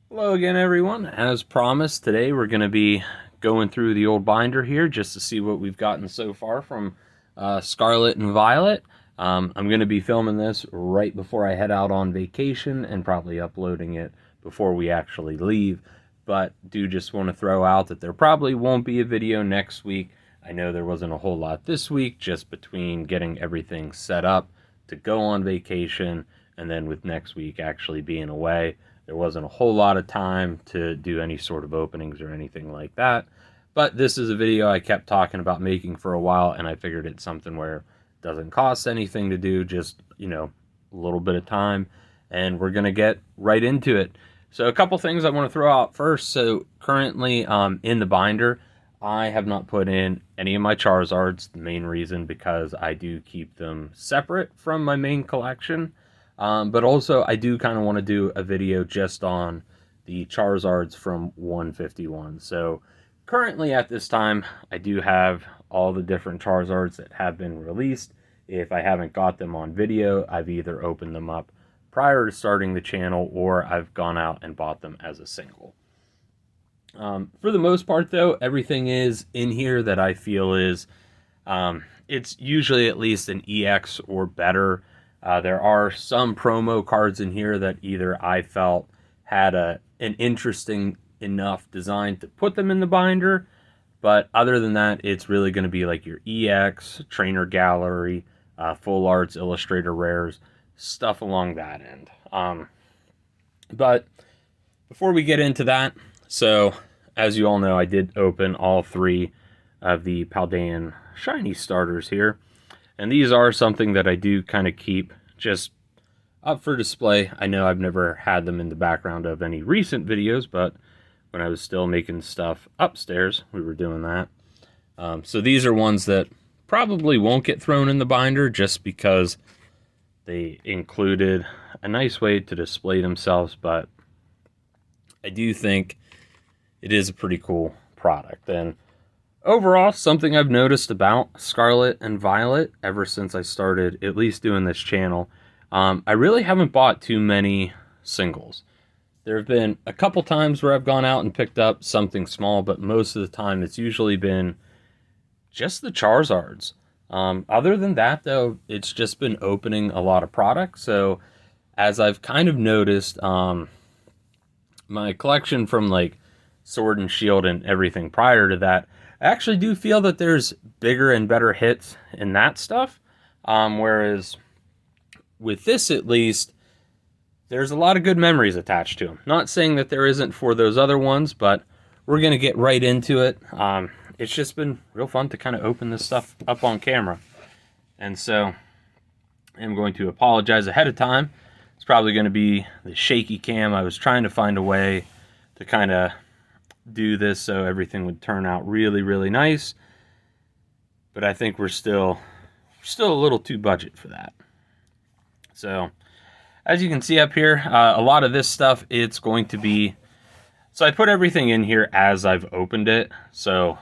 Hello again, everyone. As promised, today we're going to be going through the old binder here just to see what we've gotten so far from Scarlet and Violet. I'm going to be filming this right before I head out on vacation and probably uploading it before we actually leave. But do just want to throw out that there probably won't be a video next week. I know there wasn't a whole lot this week, just between getting everything set up to go on vacation and then with next week actually being away. There wasn't a whole lot of time to do any sort of openings or anything like that. But this is a video I kept talking about making for a while, and I figured it's something where it doesn't cost anything to do, just, a little bit of time, and we're going to get right into it. So a couple things I want to throw out first. So currently in the binder, I have not put in any of my Charizards. The main reason because I do keep them separate from my main collection. But also, I do kind of want to do a video just on the Charizards from 151. So currently at this time, I do have all the different Charizards that have been released. If I haven't got them on video, I've either opened them up prior to starting the channel or I've gone out and bought them as a single. For the most part, though, everything is in here that I feel is, it's usually at least an EX or better. There are some promo cards in here that either I felt had an interesting enough design to put them in the binder, but other than that, it's really going to be like your EX, Trainer Gallery, Full Arts, Illustrator Rares, stuff along that end. But before we get into that, so as you all know, I did open all three of the Paldean Shiny starters here. And these are something that I do kind of keep just up for display. I know I've never had them in the background of any recent videos, but when I was still making stuff upstairs, we were doing that. So these are ones that probably won't get thrown in the binder just because they included a nice way to display themselves, but I do think it is a pretty cool product. And overall, something I've noticed about Scarlet and Violet ever since I started at least doing this channel, I really haven't bought too many singles. There have been a couple times where I've gone out and picked up something small, but most of the time it's usually been just the Charizards. Other than that, though, it's just been opening a lot of products. So as I've kind of noticed, my collection from like Sword and Shield and everything prior to that, I actually do feel that there's bigger and better hits in that stuff. Whereas with this, at least, there's a lot of good memories attached to them. Not saying that there isn't for those other ones, but we're going to get right into it. It's just been real fun to kind of open this stuff up on camera. And so I'm going to apologize ahead of time. It's probably going to be the shaky cam. I was trying to find a way to kind of do this so everything would turn out really, really nice. But I think we're still a little too budget for that. So as you can see up here, a lot of this stuff, it's going to be, so I put everything in here as I've opened it. So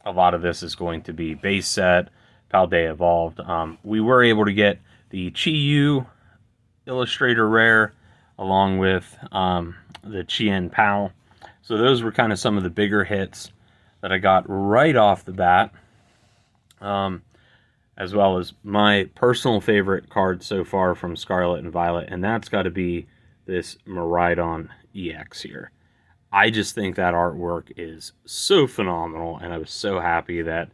a lot of this is going to be base set, Paldea Evolved. We were able to get the Chi-Yu Illustrator Rare along with the Chien Pao. So those were kind of some of the bigger hits that I got right off the bat. As well as my personal favorite card so far from Scarlet and Violet, and that's got to be this Miraidon EX here. I just think that artwork is so phenomenal, and I was so happy that,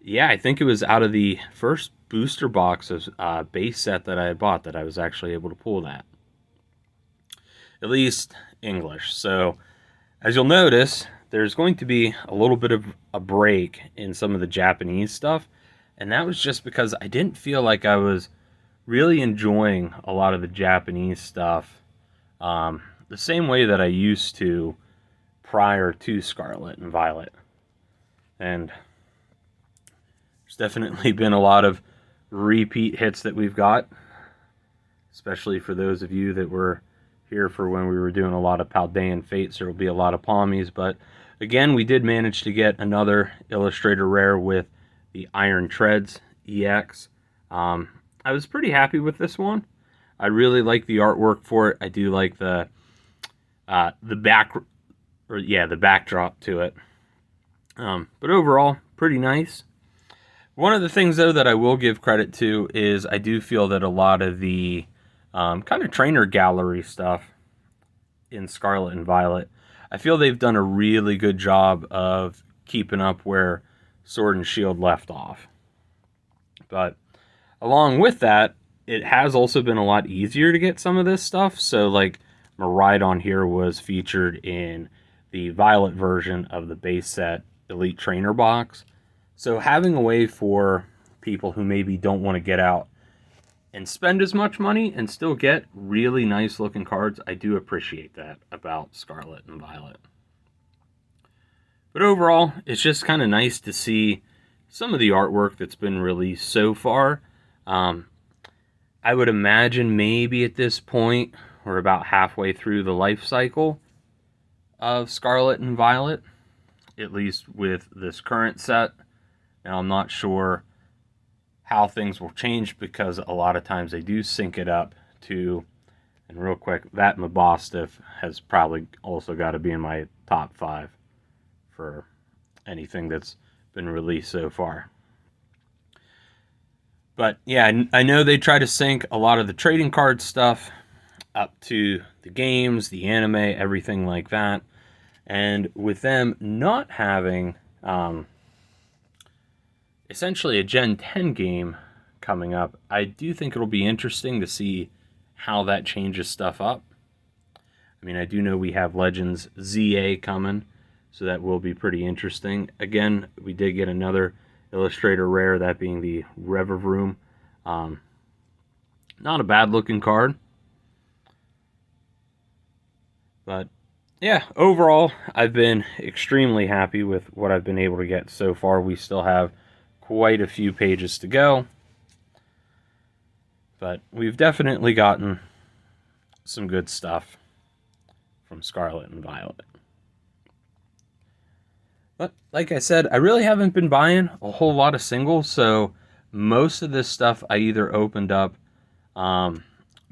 yeah, I think it was out of the first booster box of base set that I had bought that I was actually able to pull that. At least English. So as you'll notice, there's going to be a little bit of a break in some of the Japanese stuff, and that was just because I didn't feel like I was really enjoying a lot of the Japanese stuff the same way that I used to prior to Scarlet and Violet. And there's definitely been a lot of repeat hits that we've got, especially for those of you that were here for when we were doing a lot of Paldean Fates. There will be a lot of Palmies, but again, we did manage to get another Illustrator Rare with the Iron Treads EX. I was pretty happy with this one. I really like the artwork for it. I do like the the backdrop to it. But overall, pretty nice. One of the things, though, that I will give credit to is I do feel that a lot of the kind of trainer gallery stuff in Scarlet and Violet, I feel they've done a really good job of keeping up where Sword and Shield left off. But along with that, it has also been a lot easier to get some of this stuff. So, like, Miraidon here was featured in the Violet version of the base set Elite Trainer box. So having a way for people who maybe don't want to get out and spend as much money and still get really nice looking cards, I do appreciate that about Scarlet and Violet. But overall, it's just kind of nice to see some of the artwork that's been released so far. I would imagine maybe at this point we're about halfway through the life cycle of Scarlet and Violet, at least with this current set. Now, I'm not sure how things will change because a lot of times they do sync it up to, and real quick, that Mabostiff has probably also got to be in my top 5 for anything that's been released so far. But yeah, I know they try to sync a lot of the trading card stuff up to the games, the anime, everything like that. And with them not having essentially a Gen 10 game coming up, I do think it'll be interesting to see how that changes stuff up. I mean, I do know we have Legends ZA coming, so that will be pretty interesting. Again, we did get another Illustrator rare, that being the Revavroom. Not a bad looking card. But yeah, overall, I've been extremely happy with what I've been able to get so far. We still have quite a few pages to go, but we've definitely gotten some good stuff from Scarlet and Violet. But like I said, I really haven't been buying a whole lot of singles, so most of this stuff I either opened up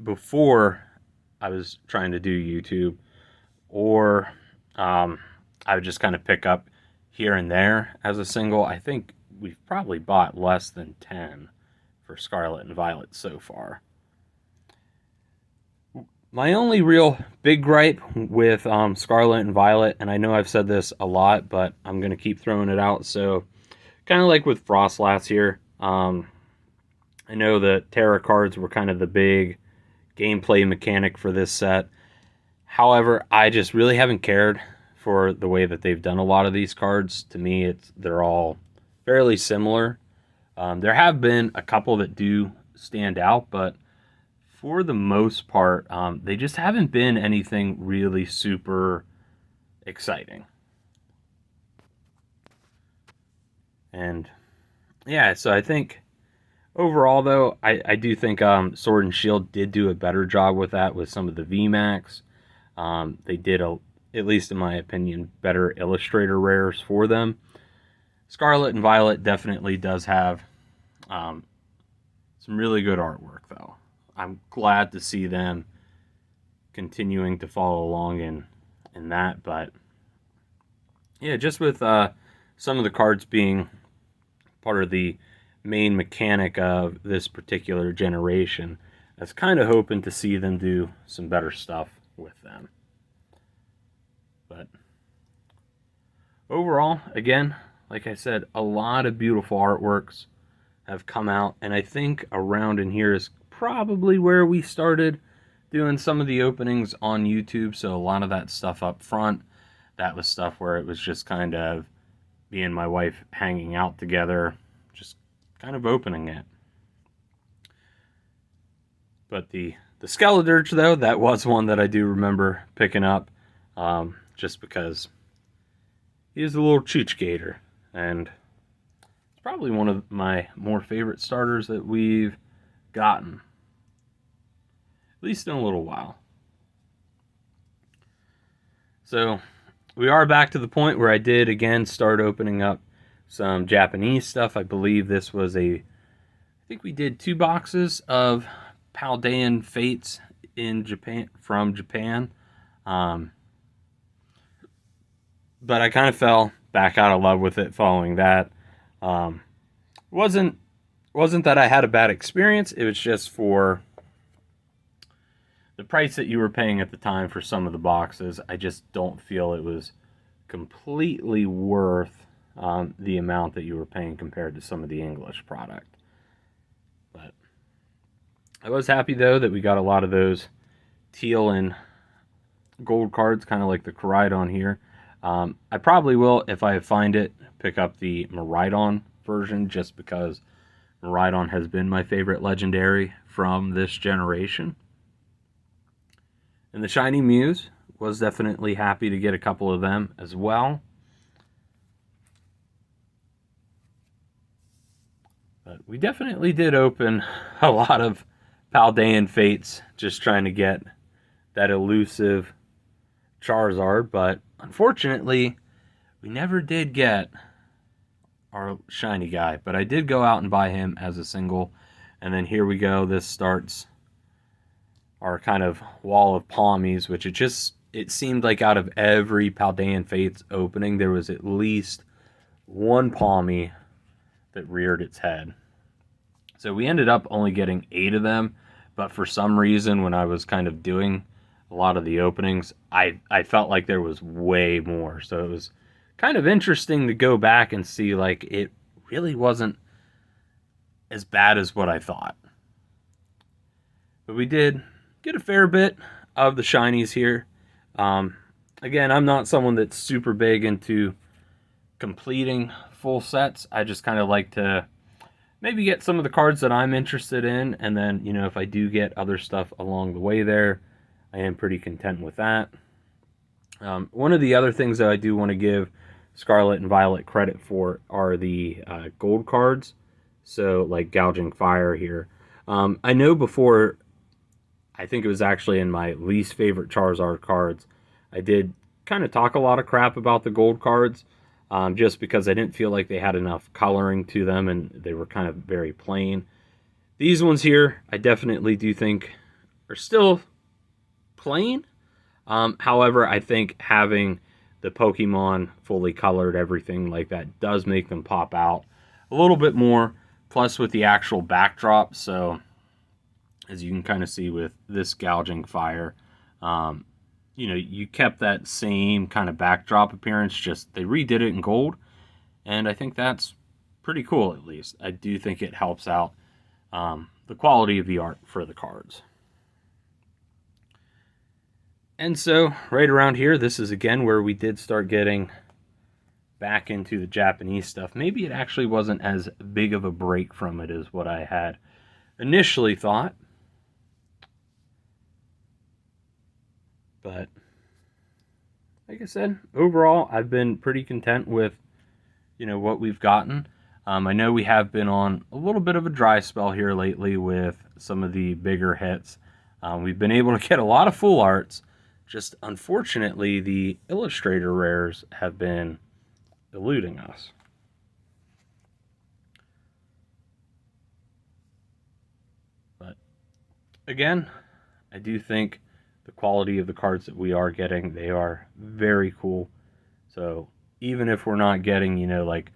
before I was trying to do YouTube, or I would just kind of pick up here and there as a single. I think we've probably bought less than 10 for Scarlet and Violet so far. My only real big gripe with Scarlet and Violet, and I know I've said this a lot, but I'm going to keep throwing it out. So, kind of like with Frostlats here, I know the Terra cards were kind of the big gameplay mechanic for this set. However, I just really haven't cared for the way that they've done a lot of these cards. To me, they're all fairly similar. There have been a couple that do stand out, but for the most part, they just haven't been anything really super exciting. And yeah, so I think overall, though, I do think Sword and Shield did do a better job with that with some of the VMAX. They did, at least in my opinion, better Illustrator rares for them. Scarlet and Violet definitely does have some really good artwork, though. I'm glad to see them continuing to follow along in that. But yeah, just with some of the cards being part of the main mechanic of this particular generation, I was kind of hoping to see them do some better stuff with them. But overall, again, like I said, a lot of beautiful artworks have come out, and I think around in here is probably where we started doing some of the openings on YouTube. So a lot of that stuff up front, that was stuff where it was just kind of me and my wife hanging out together, just kind of opening it. But the Skeledirge, though, that was one that I do remember picking up, just because he's a little Choochgator, and it's probably one of my more favorite starters that we've gotten, at least in a little while. So we are back to the point where I did again start opening up some Japanese stuff. I believe this was I think we did 2 boxes of Paldean Fates in Japan, from Japan. but I kind of fell back out of love with it following that. Um, wasn't wasn't that I had a bad experience. It was just for the price that you were paying at the time for some of the boxes. I just don't feel it was completely worth the amount that you were paying compared to some of the English product. But I was happy though that we got a lot of those teal and gold cards, kind of like the Charizard here. I probably will, if I find it, pick up the Maridon version, just because Maridon has been my favorite legendary from this generation. And the Shiny Muse, was definitely happy to get a couple of them as well. But we definitely did open a lot of Paldean Fates, just trying to get that elusive Charizard, but unfortunately, we never did get our shiny guy. But I did go out and buy him as a single, and then here we go. This starts our kind of wall of Palmies, which it seemed like out of every Paldean Fates opening, there was at least one Palmy that reared its head. So we ended up only getting 8 of them, but for some reason, when I was kind of doing a lot of the openings, I felt like there was way more. So it was kind of interesting to go back and see, like, it really wasn't as bad as what I thought. But we did get a fair bit of the shinies here. Again, I'm not someone that's super big into completing full sets. I just kind of like to maybe get some of the cards that I'm interested in, and then, you know, if I do get other stuff along the way there, I am pretty content with that. One of the other things that I do want to give Scarlet and Violet credit for are the gold cards. So, like Gouging Fire here. I know before, I think it was actually in my least favorite Charizard cards, I did kind of talk a lot of crap about the gold cards, just because I didn't feel like they had enough coloring to them and they were kind of very plain. These ones here, I definitely do think are still plain. However, I think having the Pokemon fully colored, everything like that, does make them pop out a little bit more. Plus with the actual backdrop, so as you can kind of see with this Gouging Fire, you know, you kept that same kind of backdrop appearance, just they redid it in gold, and I think that's pretty cool. At least I do think it helps out the quality of the art for the cards. And so right around here, this is again where we did start getting back into the Japanese stuff. Maybe it actually wasn't as big of a break from it as what I had initially thought. But like I said, overall, I've been pretty content with, you know, what we've gotten. I know we have been on a little bit of a dry spell here lately with some of the bigger hits. We've been able to get a lot of full arts. Just unfortunately, the illustrator rares have been eluding us. But again, I do think the quality of the cards that we are getting, they are very cool. So even if we're not getting, you know, like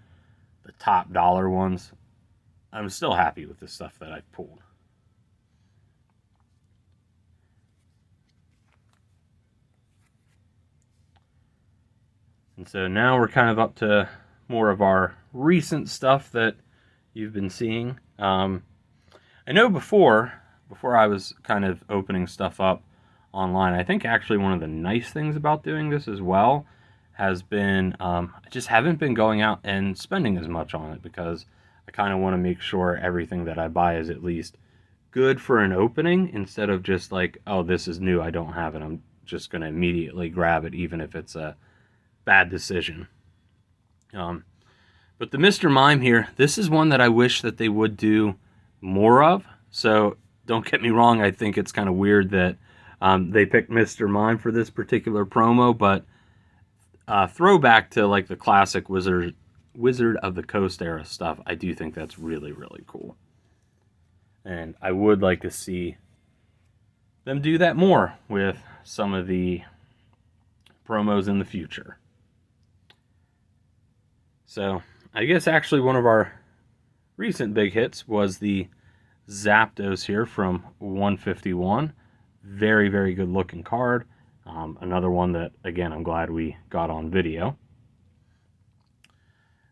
the top dollar ones, I'm still happy with the stuff that I've pulled. And so now we're kind of up to more of our recent stuff that you've been seeing. I know before I was kind of opening stuff up online, I think actually one of the nice things about doing this as well has been I just haven't been going out and spending as much on it, because I kind of want to make sure everything that I buy is at least good for an opening, instead of just like, oh, this is new, I don't have it, I'm just going to immediately grab it, even if it's a bad decision. But the Mr. Mime here, this is one that I wish that they would do more of. So don't get me wrong, I think it's kind of weird that they picked Mr. Mime for this particular promo, but throwback to like the classic Wizard of the Coast era stuff, I do think that's really, really cool. And I would like to see them do that more with some of the promos in the future. So I guess actually one of our recent big hits was the Zapdos here from 151. Very, very good looking card. Another one that, again, I'm glad we got on video.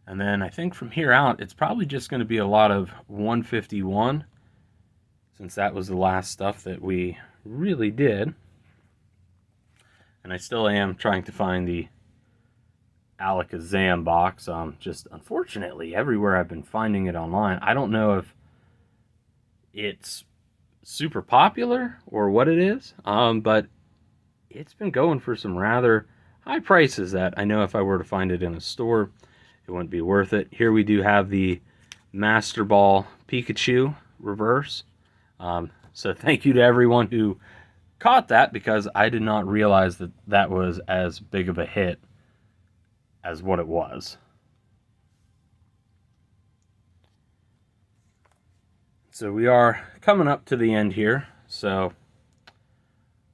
And then I think from here out, it's probably just going to be a lot of 151, since that was the last stuff that we really did. And I still am trying to find the Alakazam box. Just unfortunately, everywhere I've been finding it online, I don't know if it's super popular or what it is, but it's been going for some rather high prices that I know if I were to find it in a store, it wouldn't be worth it. Here we do have the Master Ball Pikachu reverse. So thank you to everyone who caught that, because I did not realize that that was as big of a hit as what it was. So we are coming up to the end here. So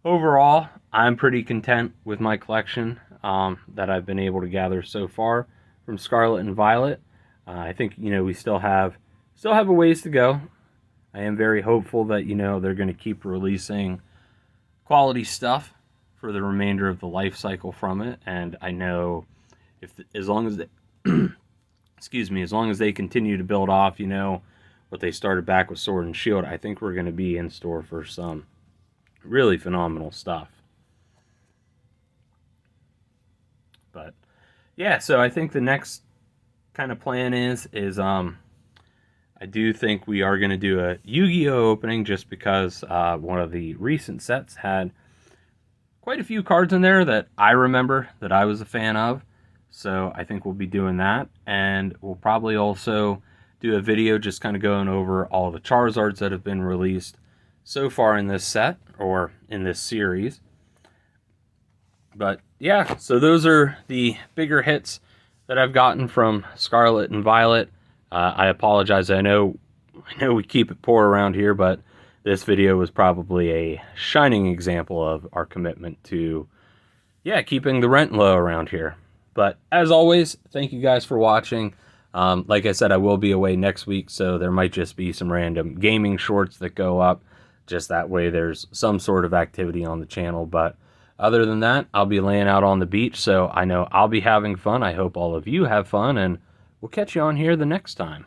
overall, I'm pretty content with my collection that I've been able to gather so far from Scarlet and Violet. I think, we still have a ways to go. I am very hopeful that, they're going to keep releasing quality stuff for the remainder of the life cycle from it. And I know as long as they excuse me, as long as they continue to build off, what they started back with Sword and Shield, I think we're going to be in store for some really phenomenal stuff. But yeah, so I think the next kind of plan is I do think we are going to do a Yu-Gi-Oh opening, just because one of the recent sets had quite a few cards in there that I remember that I was a fan of. So I think we'll be doing that, and we'll probably also do a video just kind of going over all the Charizards that have been released so far in this set, or in this series. But yeah, so those are the bigger hits that I've gotten from Scarlet and Violet. I apologize. I know we keep it poor around here, but this video was probably a shining example of our commitment to, keeping the rent low around here. But as always, thank you guys for watching. Like I said, I will be away next week, so there might just be some random gaming shorts that go up. Just that way there's some sort of activity on the channel. But other than that, I'll be laying out on the beach, so I know I'll be having fun. I hope all of you have fun, and we'll catch you on here the next time.